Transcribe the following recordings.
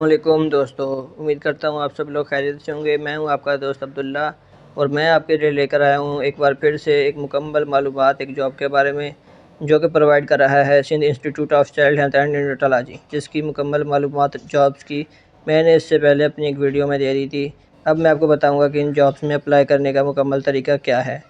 वालेकुम दोस्तों, उम्मीद करता हूँ आप सब लोग खैरियत से होंगे। मैं हूँ आपका दोस्त अब्दुल्ला और मैं आपके लिए लेकर आया हूँ एक बार फिर से एक मुकम्मल मालूमात एक जॉब के बारे में, जो कि प्रोवाइड कर रहा है Sindh institute of child health and neurology, जिसकी मुकम्मल मालूमात जॉब्स की मैंने इससे पहले अपनी एक वीडियो में दे दी थी। अब मैं आपको बताऊँगा कि इन जॉब्स में अप्लाई करने का मुकम्मल तरीका क्या है।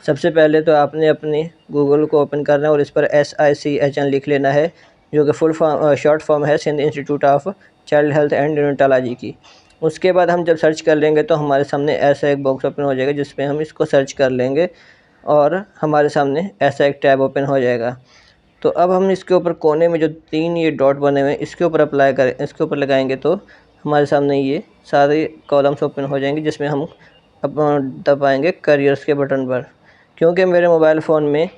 सबसे पहले तो आपने अपने गूगल को ओपन करना है और इस पर SICHN लिख लेना है, जो कि फुल फॉर्म शॉर्ट फॉर्म है Sindh institute of child health and neurology की। उसके बाद हम जब सर्च कर लेंगे तो हमारे सामने ऐसा एक बॉक्स ओपन हो जाएगा, जिसमें हम इसको सर्च कर लेंगे और हमारे सामने ऐसा एक टैब ओपन हो जाएगा। तो अब हम इसके ऊपर कोने में जो 3 ये डॉट बने हुए हैं, इसके ऊपर अप्लाई करें, इसके ऊपर लगाएंगे तो हमारे सामने ये सारे कॉलम्स ओपन हो जाएंगे, जिसमें हम दबाएंगे करियर्स के बटन पर। क्योंकि मेरे मोबाइल फ़ोन में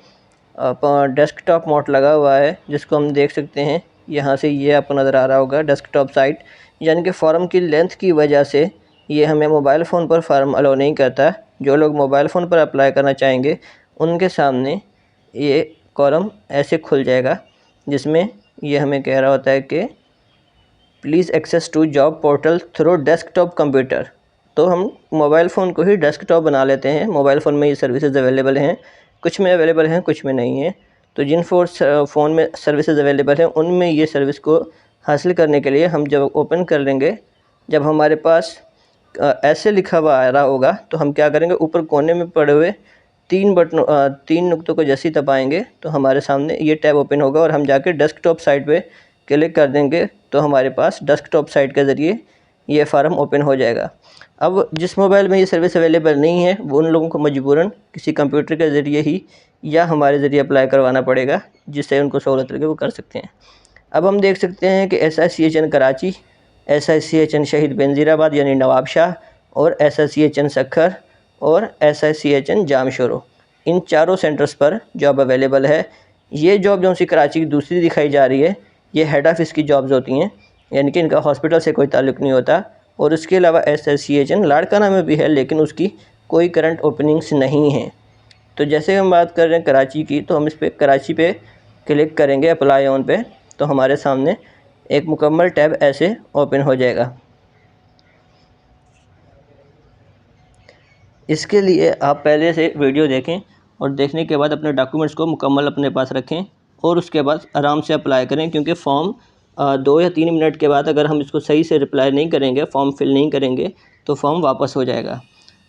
डेस्कटॉप मोड लगा हुआ है, जिसको हम देख सकते हैं यहाँ से, ये आपको नज़र आ रहा होगा डेस्कटॉप साइट, यानी कि फॉर्म की लेंथ की वजह से ये हमें मोबाइल फ़ोन पर फॉर्म अलाउ नहीं करता। जो लोग मोबाइल फ़ोन पर अप्लाई करना चाहेंगे उनके सामने ये कॉलम ऐसे खुल जाएगा, जिसमें ये हमें कह रहा होता है कि please access to job portal through desktop computer. तो हम मोबाइल फ़ोन को ही डेस्कटॉप बना लेते हैं। मोबाइल फ़ोन में ये सर्विसेज अवेलेबल हैं, कुछ में अवेलेबल हैं, कुछ में नहीं है। तो जिन फ़ोन में सर्विसेज अवेलेबल हैं उनमें ये सर्विस को हासिल करने के लिए हम जब ओपन कर लेंगे, जब हमारे पास ऐसे लिखा हुआ आ रहा होगा, तो हम क्या करेंगे, ऊपर कोने में पड़े हुए 3 नुक्तों को जैसे ही दबाएंगे तो हमारे सामने ये टैब ओपन होगा और हम जाके डेस्कटॉप साइट पे क्लिक कर देंगे तो हमारे पास डेस्कटॉप साइट के ज़रिए ये फार्म ओपन हो जाएगा। अब जिस मोबाइल में ये सर्विस अवेलेबल नहीं है, वो उन लोगों को मजबूरन किसी कंप्यूटर के ज़रिए ही या हमारे ज़रिए अप्लाई करवाना पड़ेगा, जिससे उनको सहूलत लगे वो कर सकते हैं। अब हम देख सकते हैं कि SICHN कराची, SICHN शहीद बेनज़ीराबाद यानी नवाबशाह, और SICHN सक्खर और SICHN जामशोरो, इन चारों सेंटर्स पर जॉब अवेलेबल है। ये जॉब जो सी कराची की दूसरी दिखाई जा रही है, ये हेड ऑफ़िस की जॉब्स होती हैं, यानी कि इनका हॉस्पिटल से कोई ताल्लुक़ नहीं होता। और उसके अलावा SICHN लाड़काना में भी है, लेकिन उसकी कोई करंट ओपनिंग्स नहीं हैं। तो जैसे हम बात कर रहे हैं कराची की, तो हम इस पर कराची पे क्लिक करेंगे अप्लाई ऑन पे, तो हमारे सामने एक मुकम्मल टैब ऐसे ओपन हो जाएगा। इसके लिए आप पहले से वीडियो देखें और देखने के बाद अपने डॉक्यूमेंट्स को मुकम्मल अपने पास रखें और उसके बाद आराम से अप्लाई करें, क्योंकि फ़ॉर्म 2 या 3 मिनट के बाद अगर हम इसको सही से रिप्लाई नहीं करेंगे, फॉर्म फिल नहीं करेंगे, तो फॉर्म वापस हो जाएगा।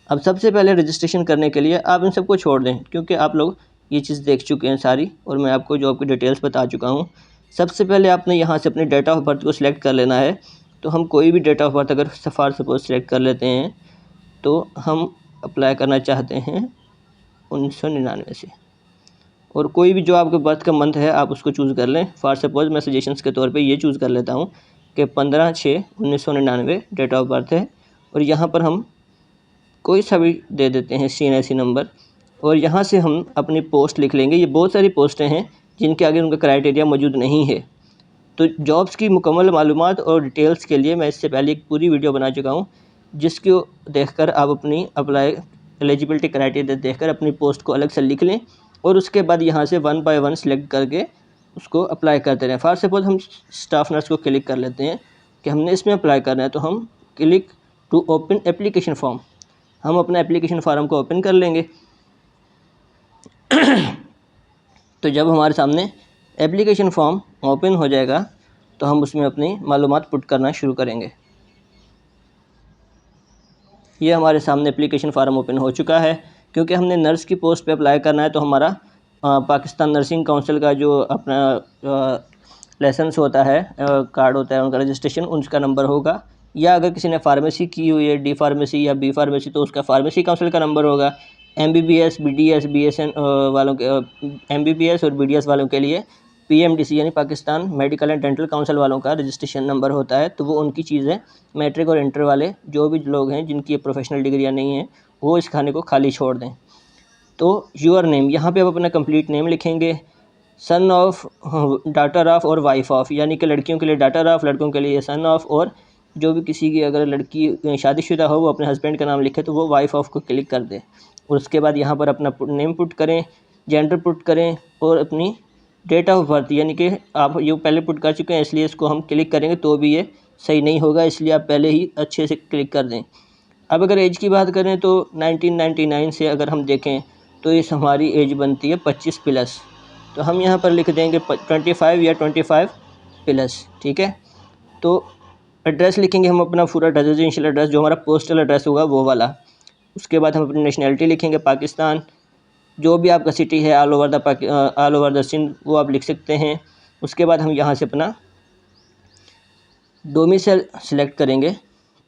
अब सबसे पहले रजिस्ट्रेशन करने के लिए आप इन सबको छोड़ दें, क्योंकि आप लोग ये चीज़ देख चुके हैं सारी और मैं आपको जॉब की डिटेल्स बता चुका हूँ। सबसे पहले आपने यहाँ से अपनी डेट ऑफ बर्थ को सिलेक्ट कर लेना है। तो हम कोई भी डेट ऑफ बर्थ अगर फॉर सपोज सिलेक्ट कर लेते हैं, तो हम अप्लाई करना चाहते हैं 1999 से, और कोई भी जो आपके बर्थ का मंथ है आप उसको चूज़ कर लें। फॉर सपोज मैं सजेशंस के तौर पे ये चूज़ कर लेता हूँ कि 15/6/1999 डेट ऑफ बर्थ है, और यहाँ पर हम कोई सा भी दे देते हैं CNSE नंबर, और यहाँ से हम अपनी पोस्ट लिख लेंगे। ये बहुत सारी पोस्टें हैं जिनके आगे उनका क्राइटेरिया मौजूद नहीं है। तो जॉब्स की मुकम्मल मालूमात और डिटेल्स के लिए मैं इससे पहले एक पूरी वीडियो बना चुका हूँ, जिसको देखकर आप अपनी अप्लाई एलिजिबिलिटी क्राइटेरिया देखकर अपनी पोस्ट को अलग से लिख लें, और उसके बाद यहाँ से 1 बाय 1 सिलेक्ट करके उसको अप्लाई करते रहें। फॉर सपोज हम स्टाफ नर्स को क्लिक कर लेते हैं कि हमने इसमें अप्लाई करना है, तो हम click to open application form, हम अपना एप्लीकेशन फार्म को ओपन कर लेंगे। तो जब हमारे सामने एप्लीकेशन फॉर्म ओपन हो जाएगा, तो हम उसमें अपनी मालूमात पुट करना शुरू करेंगे। ये हमारे सामने एप्लीकेशन फार्म ओपन हो चुका है। क्योंकि हमने नर्स की पोस्ट पे अप्लाई करना है, तो हमारा पाकिस्तान नर्सिंग काउंसिल का जो अपना लाइसेंस होता है, कार्ड होता है उनका रजिस्ट्रेशन, उसका नंबर होगा, या अगर किसी ने फार्मेसी की हुई है, D फार्मेसी या B फार्मेसी, तो उसका फार्मेसी काउंसिल का नंबर होगा। MBBS BDS BSN वालों के MBBS और BDS वालों के लिए PMDC यानी Pakistan medical and dental council वालों का रजिस्ट्रेशन नंबर होता है। तो वो उनकी चीज़ है। मैट्रिक और इंटर वाले जो भी लोग हैं जिनकी प्रोफेशनल डिग्रियाँ नहीं हैं, वो इस खाने को खाली छोड़ दें। तो यूअर नेम, यहाँ पे आप अपना कंप्लीट नेम लिखेंगे। सन ऑफ, डॉटर ऑफ और वाइफ ऑफ, यानी कि लड़कियों के लिए डॉटर ऑफ, लड़कों के लिए सन ऑफ, और जो भी किसी की अगर लड़की शादीशुदा हो वो अपने हस्बैंड का नाम लिखे तो वो वाइफ ऑफ को क्लिक कर दे। और उसके बाद यहाँ पर अपना नेम पुट करें, जेंडर पुट करें, और अपनी डेट ऑफ बर्थ, यानी कि आप ये पहले पुट कर चुके हैं इसलिए इसको हम क्लिक करेंगे तो भी ये सही नहीं होगा, इसलिए आप पहले ही अच्छे से क्लिक कर दें। अब अगर एज की बात करें तो 1999 से अगर हम देखें तो इस हमारी एज बनती है 25 प्लस, तो हम यहाँ पर लिख देंगे 25 या 25 प्लस। ठीक है, तो एड्रेस लिखेंगे हम अपना पूरा रेजिडेंशियल एड्रेस, जो हमारा पोस्टल एड्रेस होगा वो वाला। उसके बाद हम अपनी नेशनैलिटी लिखेंगे पाकिस्तान, जो भी आपका सिटी है ऑल ओवर द सिंध वो आप लिख सकते हैं। उसके बाद हम यहाँ से अपना डोमिसाइल सेलेक्ट करेंगे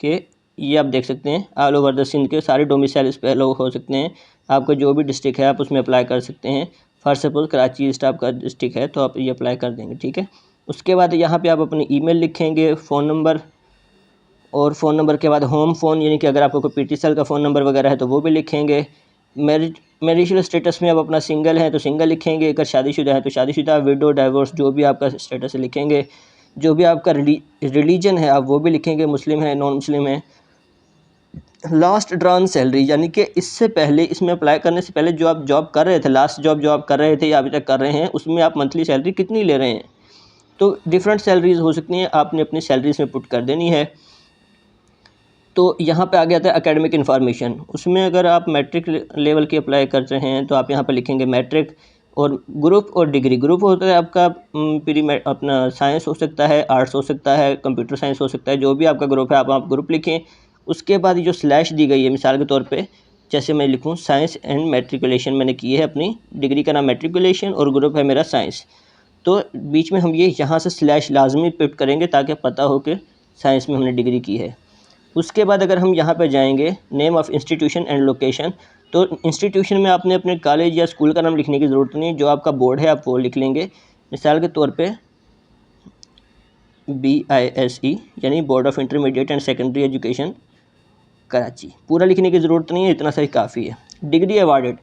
कि ये आप देख सकते हैं ऑल ओवर द सिंध के सारे डोमिसाइल इस पर लोग हो सकते हैं। आपका जो भी डिस्ट्रिक्ट है आप उसमें अप्लाई कर सकते हैं। फॉर सपोज कराची ईस्ट आपका डिस्ट्रिक्ट है तो आप ये अप्लाई कर देंगे। ठीक है, उसके बाद यहाँ पे आप अपनी ईमेल लिखेंगे, फ़ोन नंबर, और फ़ोन नंबर के बाद होम फ़ोन, यानी कि अगर आपको कोई PTCL का फ़ोन नंबर वगैरह है तो वो भी लिखेंगे। मैरिजल स्टेटस में आप अपना सिंगल है तो सिंगल लिखेंगे, अगर शादीशुदा है तो शादीशुदा, विडो, डाइवोर्स, जो भी आपका स्टेटस है लिखेंगे। जो भी आपका रिलीजन है आप वो भी लिखेंगे, मुस्लिम है, नॉन मुस्लिम है। लास्ट ड्रॉन सैलरी, यानी कि इससे पहले, इसमें अप्लाई करने से पहले जो आप जॉब कर रहे थे, लास्ट जॉब जो आप कर रहे थे या अभी तक कर रहे हैं, उसमें आप मंथली सैलरी कितनी ले रहे हैं। तो डिफरेंट सैलरीज हो सकती हैं, आपने अपनी सैलरीज में पुट कर देनी है। तो यहाँ पे आ गया था एकेडमिक इन्फॉर्मेशन, उसमें अगर आप मैट्रिक लेवल की अप्लाई कर रहे हैं तो आप यहाँ पर लिखेंगे मैट्रिक, और ग्रुप और डिग्री। ग्रुप होता है आपका अपना साइंस हो सकता है, आर्ट्स हो सकता है, कंप्यूटर साइंस हो सकता है, जो भी आपका ग्रुप है आप ग्रुप लिखें। उसके बाद जो स्लैश दी गई है, मिसाल के तौर पे जैसे मैं लिखूँ साइंस एंड मैट्रिकुलेशन, मैंने की है, अपनी डिग्री का नाम मैट्रिकुलेशन और ग्रुप है मेरा साइंस, तो बीच में हम ये यहाँ से स्लैश लाजमी पुट करेंगे ताकि पता हो कि साइंस में हमने डिग्री की है। उसके बाद अगर हम यहाँ पर जाएंगे name of institution and location, तो इंस्टीट्यूशन में आपने अपने कॉलेज या स्कूल का नाम लिखने की ज़रूरत नहीं, जो आपका बोर्ड है आप वो लिख लेंगे। मिसाल के तौर पे BISE यानी board of intermediate and secondary education Karachi, पूरा लिखने की ज़रूरत नहीं है, इतना सही काफ़ी है। डिग्री अवार्डेड,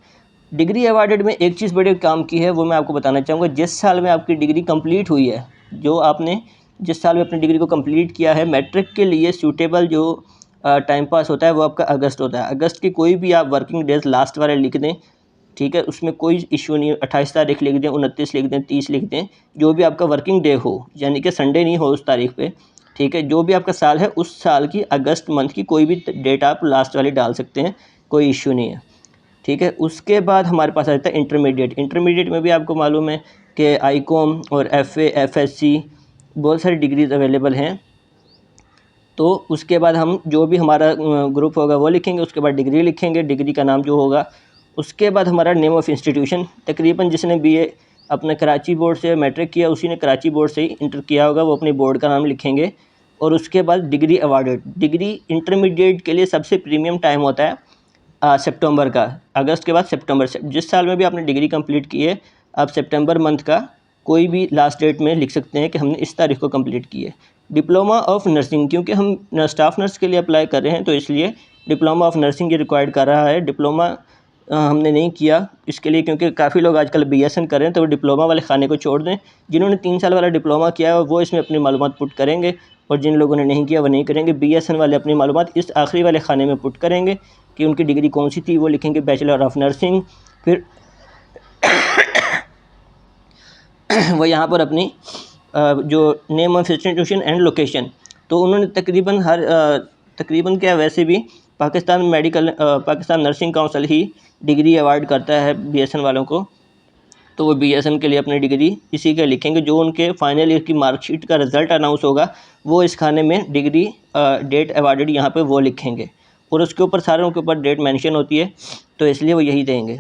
डिग्री अवार्डेड में एक चीज़ बड़े काम की है वो मैं आपको बताना चाहूँगा। जिस साल में आपकी डिग्री कंप्लीट हुई है, जो आपने जिस साल में अपनी डिग्री को कंप्लीट किया है, मैट्रिक के लिए सूटेबल जो टाइम पास होता है वो आपका अगस्त होता है। अगस्त की कोई भी आप वर्किंग डेज लास्ट वाले लिख दें, ठीक है, उसमें कोई इशू नहीं है। 28 तारीख लिख दें, 29 लिख दें, 30 लिख दें, जो भी आपका वर्किंग डे हो, यानी कि संडे नहीं हो उस तारीख पे। ठीक है, जो भी आपका साल है उस साल की अगस्त मंथ की कोई भी डेट आप लास्ट वाली डाल सकते हैं, कोई इशू नहीं है। ठीक है, उसके बाद हमारे पास आ जाता है इंटरमीडिएट। इंटरमीडिएट में भी आपको मालूम है कि ICOM और FA FSC बहुत सारी डिग्रीज अवेलेबल हैं। तो उसके बाद हम जो भी हमारा ग्रुप होगा वो लिखेंगे, उसके बाद डिग्री लिखेंगे, डिग्री का नाम जो होगा। उसके बाद हमारा नेम ऑफ़ इंस्टीट्यूशन, तकरीबन जिसने BA अपने कराची बोर्ड से मैट्रिक किया उसी ने कराची बोर्ड से ही इंटर किया होगा, वो अपने बोर्ड का नाम लिखेंगे। और उसके बाद डिग्री अवार्डेड, डिग्री इंटरमीडिएट के लिए सबसे प्रीमियम टाइम होता है सितंबर का, अगस्त के बाद सितंबर से। जिस साल में भी आपने डिग्री कंप्लीट की है, आप सितंबर मंथ का कोई भी लास्ट डेट में लिख सकते हैं कि हमने इस तारीख को कंप्लीट की है। डिप्लोमा ऑफ नर्सिंग, क्योंकि हम स्टाफ नर्स के लिए अप्लाई कर रहे हैं तो इसलिए डिप्लोमा ऑफ नर्सिंग ये रिक्वायर्ड कर रहा है। डिप्लोमा हमने नहीं किया इसके लिए, क्योंकि काफ़ी लोग आजकल BSN कर रहे हैं, तो वो डिप्लोमा वाले खाने को छोड़ दें। जिन्होंने 3 साल वाला डिप्लोमा किया है वो इसमें अपनी मालूमात पुट करेंगे, और जिन लोगों ने नहीं किया वो नहीं करेंगे। BSN वाले अपनी मालूमात इस आखिरी वाले खाने में पुट करेंगे कि उनकी डिग्री कौन सी थी, वो लिखेंगे बैचलर ऑफ नर्सिंग। फिर वो यहाँ पर अपनी जो name of institution and location, तो उन्होंने तकरीबन क्या, वैसे भी पाकिस्तान नर्सिंग काउंसिल ही डिग्री अवार्ड करता है BSN वालों को, तो वो BSN के लिए अपनी डिग्री इसी के लिखेंगे। जो उनके फाइनल ईयर की मार्कशीट का रिज़ल्ट अनाउंस होगा वो इस खाने में डिग्री डेट अवार्डेड यहाँ पे वो लिखेंगे, और उसके ऊपर सारों के ऊपर डेट मेंशन होती है, तो इसलिए वो यही देंगे।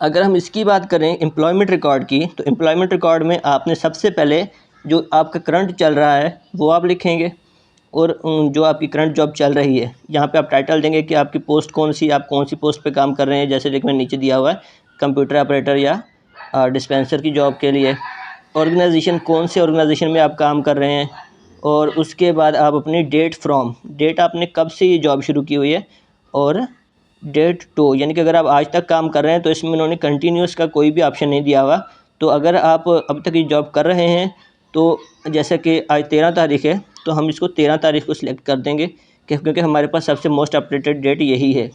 अगर हम इसकी बात करें एम्प्लॉयमेंट रिकॉर्ड की, तो एम्प्लॉयमेंट रिकॉर्ड में आपने सबसे पहले जो आपका करंट चल रहा है वो आप लिखेंगे, और जो आपकी करंट जॉब चल रही है यहाँ पे आप टाइटल देंगे कि आपकी पोस्ट कौन सी, आप कौन सी पोस्ट पे काम कर रहे हैं। जैसे देखिए नीचे दिया हुआ है कंप्यूटर ऑपरेटर या डिस्पेंसर की जॉब के लिए। ऑर्गेनाइजेशन, कौन से ऑर्गेनाइजेशन में आप काम कर रहे हैं, और उसके बाद आप अपनी डेट आपने कब से ये जॉब शुरू की हुई है, और डेट टू, यानी कि अगर आप आज तक काम कर रहे हैं तो इसमें उन्होंने कंटिन्यूस का कोई भी ऑप्शन नहीं दिया हुआ। तो अगर आप अब तक ये जॉब कर रहे हैं तो जैसे कि आज 13 तारीख है तो हम इसको 13 तारीख को सिलेक्ट कर देंगे क्योंकि हमारे पास सबसे मोस्ट अपडेटेड डेट यही है।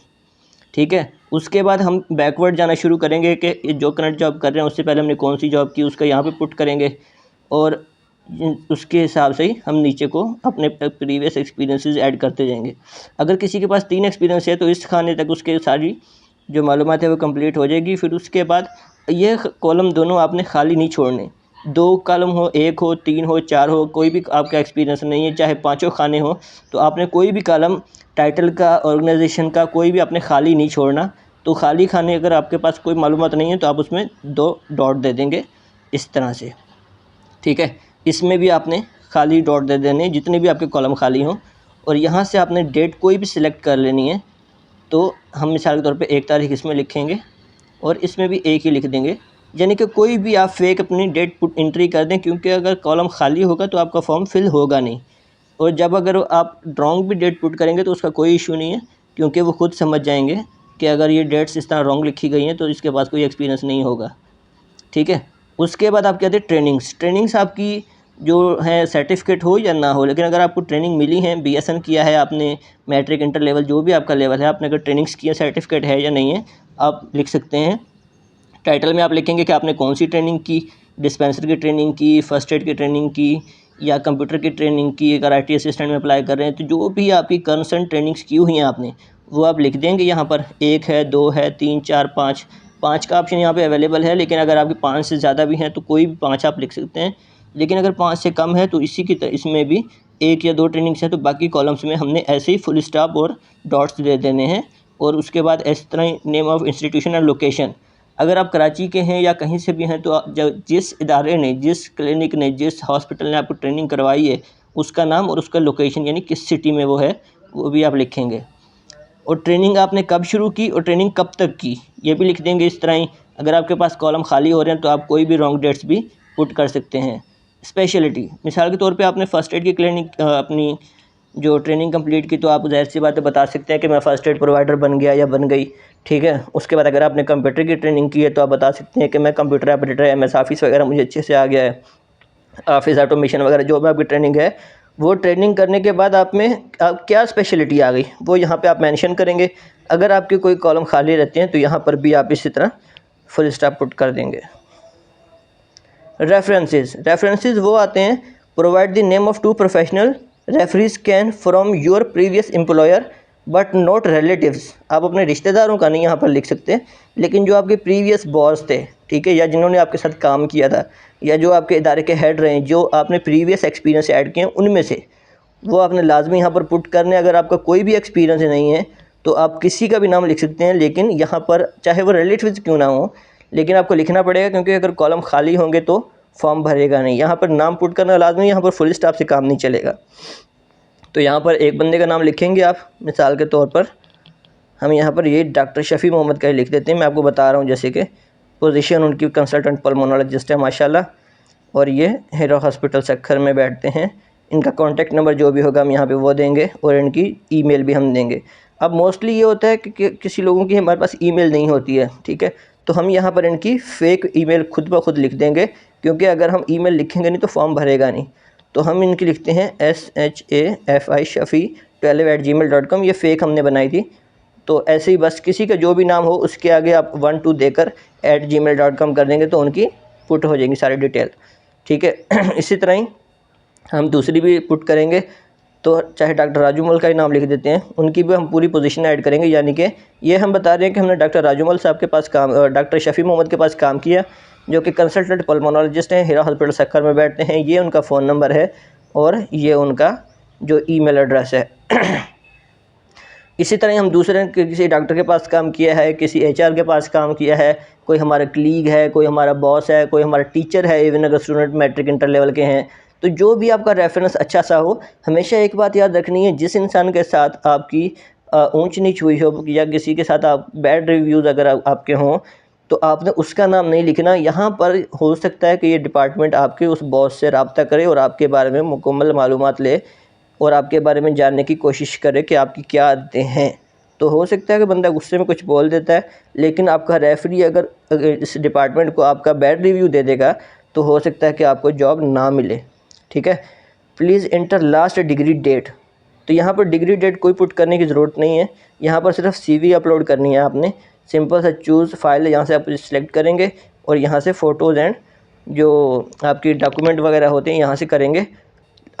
ठीक है, उसके बाद हम बैकवर्ड जाना शुरू करेंगे कि जो करंट जॉब कर रहे हैं उससे पहले हमने कौन सी जॉब की उसका यहाँ पे पुट करेंगे। और उसके हिसाब से ही हम नीचे को अपने प्रीवियस एक्सपीरियंसेस ऐड करते जाएंगे। अगर किसी के पास 3 एक्सपीरियंस है तो इस खाने तक उसके सारी जो मालूमात है वो कंप्लीट हो जाएगी। फिर उसके बाद ये कॉलम दोनों आपने खाली नहीं छोड़ने, 2 कॉलम हो, 1 हो, 3 हो, 4 हो, कोई भी आपका एक्सपीरियंस नहीं है, चाहे 5 खाने हो, तो आपने कोई भी कॉलम टाइटल का, ऑर्गेनाइजेशन का, कोई भी आपने खाली नहीं छोड़ना। तो खाली खाने अगर आपके पास कोई मालूमात नहीं है तो आप उसमें 2 डॉट दे देंगे इस तरह से, ठीक है। इसमें भी आपने खाली डॉट दे देने जितने भी आपके कॉलम खाली हों, और यहाँ से आपने डेट कोई भी सिलेक्ट कर लेनी है। तो हम मिसाल के तौर पे 1 तारीख इसमें लिखेंगे और इसमें भी 1 ही लिख देंगे, यानी कि कोई भी आप फेक अपनी डेट पुट एंट्री कर दें, क्योंकि अगर कॉलम खाली होगा तो आपका फॉर्म फिल होगा नहीं। और जब अगर आप रॉन्ग भी डेट पुट करेंगे तो उसका कोई इशू नहीं है, क्योंकि वो खुद समझ जाएंगे कि अगर ये डेट्स इस तरह रॉन्ग लिखी गई हैं तो इसके पास कोई एक्सपीरियंस नहीं होगा, ठीक है। उसके बाद आप कहते हैं ट्रेनिंग्स आपकी जो है सर्टिफिकेट हो या ना हो, लेकिन अगर आपको ट्रेनिंग मिली है, बीएसएन किया है आपने, मैट्रिक इंटर लेवल जो भी आपका लेवल है, आपने अगर ट्रेनिंग्स किया, सर्टिफिकेट है या नहीं है, आप लिख सकते हैं। टाइटल में आप लिखेंगे कि आपने कौन सी ट्रेनिंग की, डिस्पेंसर की ट्रेनिंग की, फर्स्ट एड की ट्रेनिंग की, या कंप्यूटर की ट्रेनिंग की। अगर IT असिस्टेंट में अप्लाई कर रहे हैं तो जो भी आपकी कंसर्न ट्रेनिंग्स की हुई हैं आपने, वो आप लिख देंगे यहाँ पर। 1 है, 2 है, 3, 4, 5 का ऑप्शन यहाँ पे अवेलेबल है, लेकिन अगर आपके 5 से ज़्यादा भी हैं तो कोई भी 5 आप लिख सकते हैं। लेकिन अगर 5 से कम है तो इसी की इसमें भी 1 या 2 ट्रेनिंग्स हैं, तो बाकी कॉलम्स में हमने ऐसे ही फुल स्टॉप और डॉट्स दे देने हैं। और उसके बाद इस तरह नेम ऑफ़ इंस्टीट्यूशन और लोकेशन, अगर आप कराची के हैं या कहीं से भी हैं तो जिस इदारे ने, जिस क्लिनिक ने, जिस हॉस्पिटल ने आपको ट्रेनिंग करवाई है, उसका नाम और उसका लोकेशन, यानी किस सिटी में वो है, वो भी आप लिखेंगे। और ट्रेनिंग आपने कब शुरू की और ट्रेनिंग कब तक की, ये भी लिख देंगे इस तरह ही। अगर आपके पास कॉलम खाली हो रहे हैं तो आप कोई भी रॉन्ग डेट्स भी पुट कर सकते हैं। स्पेशलिटी, मिसाल के तौर पे आपने फ़र्स्ट एड की क्लिनिक अपनी जो ट्रेनिंग कंप्लीट की, तो आप ज़ाहिर सी बात है बता सकते हैं कि मैं फ़र्स्ट एड प्रोवाइडर बन गया या बन गई, ठीक है। उसके बाद अगर आपने कंप्यूटर की ट्रेनिंग की है तो आप बता सकते हैं कि मैं कंप्यूटर ऑपरेटर, MS ऑफिस वगैरह मुझे अच्छे से आ गया है, ऑफिस ऑटोमेशन वगैरह जो भी आपकी ट्रेनिंग है। वो ट्रेनिंग करने के बाद आप में आप क्या स्पेशलिटी आ गई वो यहाँ पे आप मेंशन करेंगे। अगर आपके कोई कॉलम खाली रहते हैं तो यहाँ पर भी आप इसी तरह फुल स्टॉप पुट कर देंगे। रेफरेंसेस वो आते हैं, provide the name of 2 professional referees can from your previous employer but not relatives. आप अपने रिश्तेदारों का नहीं यहाँ पर लिख सकते, लेकिन जो आपके प्रीवियस बॉस थे, ठीक है, या जिन्होंने आपके साथ काम किया था, या जो आपके इदारे के हेड रहे हैं, जो आपने प्रीवियस एक्सपीरियंस ऐड किए हैं उनमें से, वो आपने लाजमी यहाँ पर पुट करने। अगर आपका कोई भी एक्सपीरियंस नहीं है तो आप किसी का भी नाम लिख सकते हैं, लेकिन यहाँ पर चाहे वो रिलेटिव्स क्यों ना हो, लेकिन आपको लिखना पड़ेगा, क्योंकि अगर कॉलम खाली होंगे तो फॉर्म भरेगा नहीं। यहाँ पर नाम पुट करना लाजमी, यहाँ पर फुल स्टॉप से काम नहीं चलेगा। तो यहाँ पर एक बंदे का नाम लिखेंगे आप, मिसाल के तौर पर हम यहाँ पर ये डॉक्टर शफ़ी मोहम्मद का ही लिख देते हैं। मैं आपको बता रहा हूँ जैसे कि पोजीशन उनकी कंसल्टेंट पल्मोनोलॉजिस्ट है माशाल्लाह, और ये हीरा हॉस्पिटल सक्खर में बैठते हैं। इनका कॉन्टैक्ट नंबर जो भी होगा हम यहाँ पे वो देंगे, और इनकी ईमेल भी हम देंगे। अब मोस्टली ये होता है कि किसी लोगों की हमारे पास ईमेल नहीं होती है, ठीक है, तो हम यहाँ पर इनकी फ़ेक ईमेल खुद ब खुद लिख देंगे, क्योंकि अगर हम ईमेल लिखेंगे नहीं तो फॉर्म भरेगा नहीं। तो हम इनकी लिखते हैं SHAFI shafi12@gmail.com, ये फ़ेक हमने बनाई थी। तो ऐसे ही बस किसी का जो भी नाम हो उसके आगे आप 1 2 देकर @gmail.com कर देंगे तो उनकी पुट हो जाएंगी सारी डिटेल, ठीक है। इसी तरह ही हम दूसरी भी पुट करेंगे, तो चाहे डॉक्टर राजू मल का ही नाम लिख देते हैं, उनकी भी हम पूरी पोजीशन ऐड करेंगे। यानी कि ये हम बता रहे हैं कि हमने डॉक्टर राजू मल साहब के पास काम, डॉक्टर शफ़ी मोहम्मद के पास काम किया, जो कि कंसल्टेंट पल्मोनोलॉजिस्ट हैं, हीरा हॉस्पिटल सक्खर में बैठते हैं। ये उनका फ़ोन नंबर है और ये उनका जो ईमेल एड्रेस है। इसी तरह हम दूसरे किसी डॉक्टर के पास काम किया है, किसी HR के पास काम किया है, कोई हमारा कलीग है, कोई हमारा बॉस है, कोई हमारा टीचर है, इवन अगर स्टूडेंट मैट्रिक इंटर लेवल के हैं, तो जो भी आपका रेफरेंस अच्छा सा हो। हमेशा एक बात याद रखनी है, जिस इंसान के साथ आपकी ऊंच नीच हुई हो या किसी के साथ आप बैड रिव्यूज़ अगर आपके हों, तो आपने उसका नाम नहीं लिखना। यहाँ पर हो सकता है कि ये डिपार्टमेंट आपके उस बॉस से रब्ता करे और आपके बारे में मुकम्मल मालूमात ले और आपके बारे में जानने की कोशिश करे कि आपकी क्या आदतें हैं। तो हो सकता है कि बंदा गुस्से में कुछ बोल देता है, लेकिन आपका रेफरी अगर इस डिपार्टमेंट को आपका बैड रिव्यू दे देगा तो हो सकता है कि आपको जॉब ना मिले, ठीक है। Please inter last degree date, तो यहाँ पर डिग्री डेट कोई पुट करने की ज़रूरत नहीं है। यहाँ पर सिर्फ CV अपलोड करनी है आपने। सिंपल सा चूज़ फाइल यहाँ से आप सिलेक्ट करेंगे और यहाँ से फ़ोटोज़ एंड जो आपकी डॉक्यूमेंट वगैरह होते हैं यहाँ से करेंगे।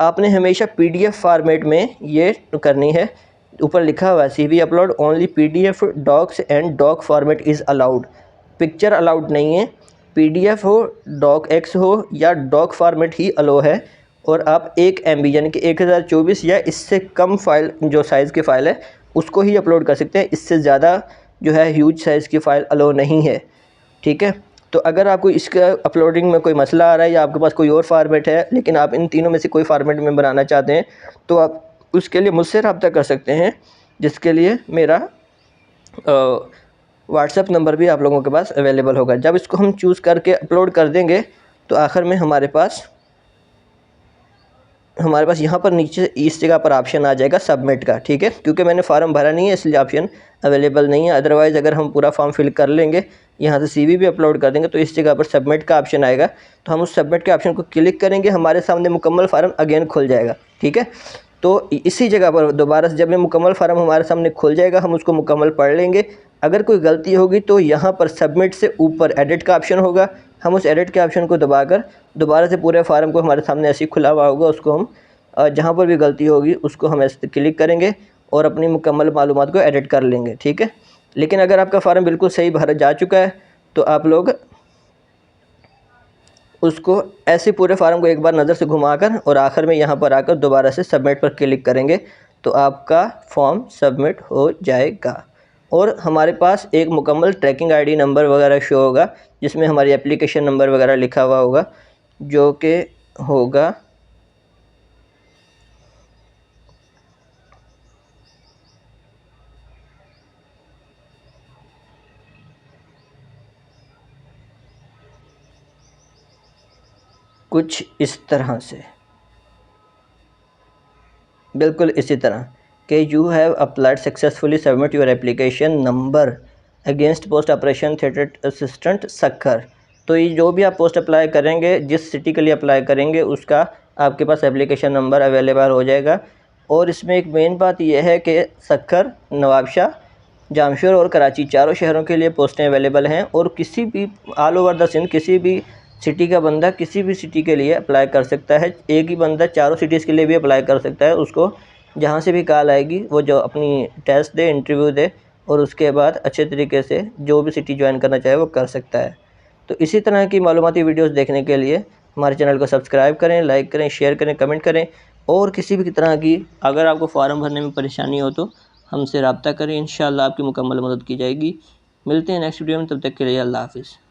आपने हमेशा PDF फॉर्मेट में ये करनी है। ऊपर लिखा हुआ है CV upload only PDF docs and doc format is allowed. Picture allowed नहीं है। PDF हो, DocX हो या डॉक फॉर्मेट ही अलो है। और आप 1 MB यानी कि 1024 या इससे कम फाइल जो साइज़ की फ़ाइल है उसको ही अपलोड कर सकते हैं। इससे ज़्यादा जो है ह्यूज साइज़ की फ़ाइल अलो नहीं है। ठीक है, तो अगर आपको इसका अपलोडिंग में कोई मसला आ रहा है या आपके पास कोई और फार्मेट है लेकिन आप इन तीनों में से कोई फार्मेट में बनाना चाहते हैं तो आप उसके लिए मुझसे रब्ता कर सकते हैं, जिसके लिए मेरा व्हाट्सएप नंबर भी आप लोगों के पास अवेलेबल होगा। जब इसको हम चूज़ करके अपलोड कर देंगे तो आखिर में हमारे पास यहाँ पर नीचे इस जगह पर ऑप्शन आ जाएगा सबमिट का। ठीक है, क्योंकि मैंने फार्म भरा नहीं है इसलिए ऑप्शन अवेलेबल नहीं है। अदरवाइज़ अगर हम पूरा फॉर्म फिल कर लेंगे, यहाँ से CV भी अपलोड कर देंगे तो इस जगह पर सबमिट का ऑप्शन आएगा। तो हम उस सबमिट के ऑप्शन को क्लिक करेंगे, हमारे सामने मुकम्मल फार्म अगेन खुल जाएगा। ठीक है, तो इसी जगह पर दोबारा से जब ये मुकम्मल फार्म हमारे सामने खुल जाएगा हम उसको मुकम्मल पढ़ लेंगे। अगर कोई गलती होगी तो यहाँ पर सबमिट से ऊपर एडिट का ऑप्शन होगा, हम उस एडिट के ऑप्शन को दबाकर दोबारा से पूरे फार्म को हमारे सामने ऐसे ही खुला हुआ होगा, उसको हम जहाँ पर भी गलती होगी उसको हम ऐसे क्लिक करेंगे और अपनी मुकम्मल मालूमात को एडिट कर लेंगे। ठीक है, लेकिन अगर आपका फार्म बिल्कुल सही भरा जा चुका है तो आप लोग उसको ऐसे पूरे फार्म को एक बार नज़र से घुमाकर और आखिर में यहाँ पर आकर दोबारा से सबमिट पर क्लिक करेंगे तो आपका फॉर्म सबमिट हो जाएगा। और हमारे पास एक मुकम्मल ट्रैकिंग ID नंबर वगैरह शो होगा जिसमें हमारी एप्लीकेशन नंबर वगैरह लिखा हुआ होगा, जो कि होगा कुछ इस तरह से, बिल्कुल इसी तरह कि you have applied successfully, submit your application number against post operation theatre assistant Sukkur. तो ये जो भी आप पोस्ट अप्लाई करेंगे, जिस सिटी के लिए अप्लाई करेंगे उसका आपके पास एप्लीकेशन नंबर अवेलेबल हो जाएगा। और इसमें एक मेन बात यह है कि सक्खर, नवाबशाह, जामशोर और कराची चारों शहरों के लिए पोस्टें अवेलेबल हैं। और किसी भी ऑल ओवर द सिंध किसी भी सिटी का बंदा किसी भी सिटी के लिए अप्लाई कर सकता है। एक ही बंदा चारों सिटीज़ के लिए भी अप्लाई कर सकता है। उसको जहाँ से भी कॉल आएगी वो जो अपनी टेस्ट दे, इंटरव्यू दे और उसके बाद अच्छे तरीके से जो भी सिटी ज्वाइन करना चाहे वो कर सकता है। तो इसी तरह की मालूमाती वीडियोस देखने के लिए हमारे चैनल को सब्सक्राइब करें, लाइक करें, शेयर करें, कमेंट करें। और किसी भी तरह की अगर आपको फॉर्म भरने में परेशानी हो तो हमसे रब्ता करें, इंशाअल्लाह आपकी मुकम्मल मदद की जाएगी। मिलते हैं नेक्स्ट वीडियो में, तब तक के लिए अल्लाह हाफ़िज़।